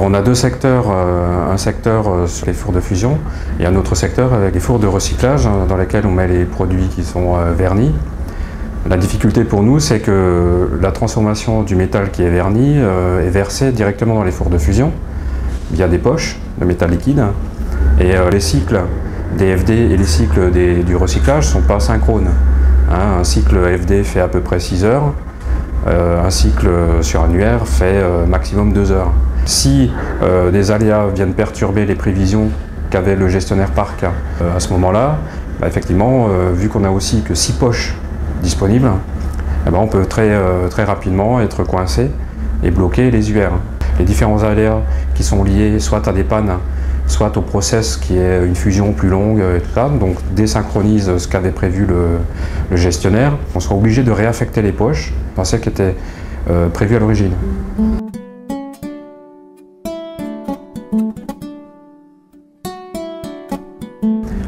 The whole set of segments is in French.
On a deux secteurs, un secteur sur les fours de fusion et un autre secteur avec les fours de recyclage dans lesquels on met les produits qui sont vernis. La difficulté pour nous, c'est que la transformation du métal qui est verni est versée directement dans les fours de fusion via des poches de métal liquide et les cycles des FD et les cycles du recyclage ne sont pas synchrones. Un cycle FD fait à peu près 6 heures, un cycle sur annuaire fait maximum 2 heures. Si des aléas viennent perturber les prévisions qu'avait le gestionnaire parc à ce moment-là, effectivement, vu qu'on n'a aussi que 6 poches disponibles, on peut très rapidement être coincé et bloquer les UR. Les différents aléas qui sont liés soit à des pannes, soit au process qui est une fusion plus longue et tout ça, donc désynchronise ce qu'avait prévu le gestionnaire. On sera obligé de réaffecter les poches dans celles qui étaient prévues à l'origine.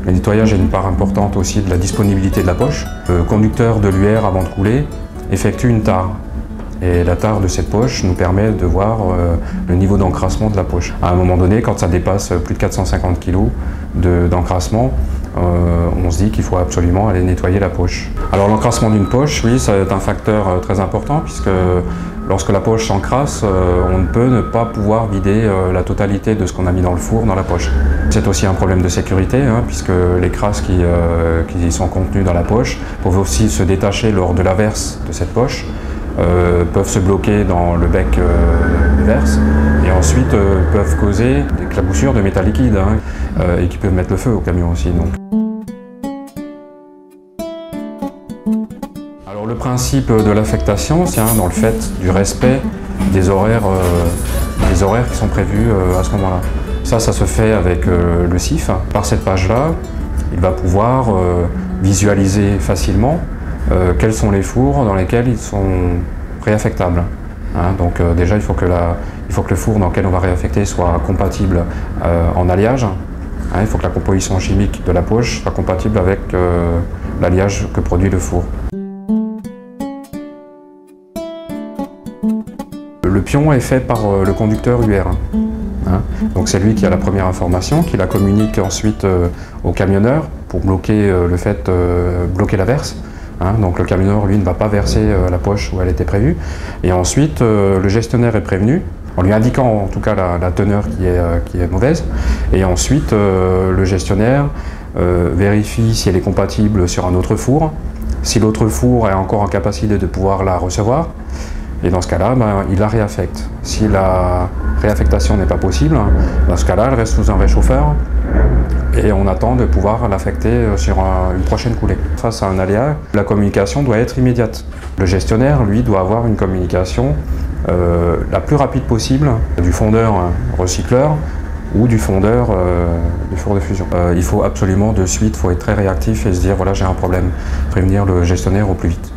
Le nettoyage a une part importante aussi de la disponibilité de la poche. Le conducteur de l'UR, avant de couler, effectue une tare. Et la tare de cette poche nous permet de voir le niveau d'encrassement de la poche. À un moment donné, quand ça dépasse plus de 450 kg d'encrassement, on se dit qu'il faut absolument aller nettoyer la poche. Alors l'encrassement d'une poche, oui, c'est un facteur très important puisque lorsque la poche s'encrasse, on ne peut ne pas pouvoir vider la totalité de ce qu'on a mis dans le four dans la poche. C'est aussi un problème de sécurité puisque les crasses qui sont contenues dans la poche peuvent aussi se détacher lors de la verse de cette poche. Peuvent se bloquer dans le bec de verse et ensuite peuvent causer des éclaboussures de métal liquide et qui peuvent mettre le feu au camion aussi. Donc. Alors le principe de l'affectation, c'est dans le fait du respect des horaires qui sont prévus à ce moment-là. Ça se fait avec le CIF. Par cette page-là, il va pouvoir visualiser facilement quels sont les fours dans lesquels ils sont réaffectables. Donc déjà, il faut que le four dans lequel on va réaffecter soit compatible en alliage. Il faut que la composition chimique de la poche soit compatible avec l'alliage que produit le four. Le pion est fait par le conducteur UR. Donc c'est lui qui a la première information, qui la communique ensuite au camionneur pour bloquer bloquer la verse. Donc le camionneur, lui, ne va pas verser la poche où elle était prévue. Et ensuite, le gestionnaire est prévenu, en lui indiquant en tout cas la teneur qui est mauvaise. Et ensuite, le gestionnaire vérifie si elle est compatible sur un autre four, si l'autre four est encore en capacité de pouvoir la recevoir. Et dans ce cas-là, il la réaffecte. Si la réaffectation n'est pas possible, dans ce cas-là, elle reste sous un réchauffeur et on attend de pouvoir l'affecter sur une prochaine coulée. Face à un aléa, la communication doit être immédiate. Le gestionnaire, lui, doit avoir une communication la plus rapide possible du fondeur recycleur ou du fondeur du four de fusion. Il faut absolument de suite, il faut être très réactif et se dire voilà, j'ai un problème, prévenir le gestionnaire au plus vite.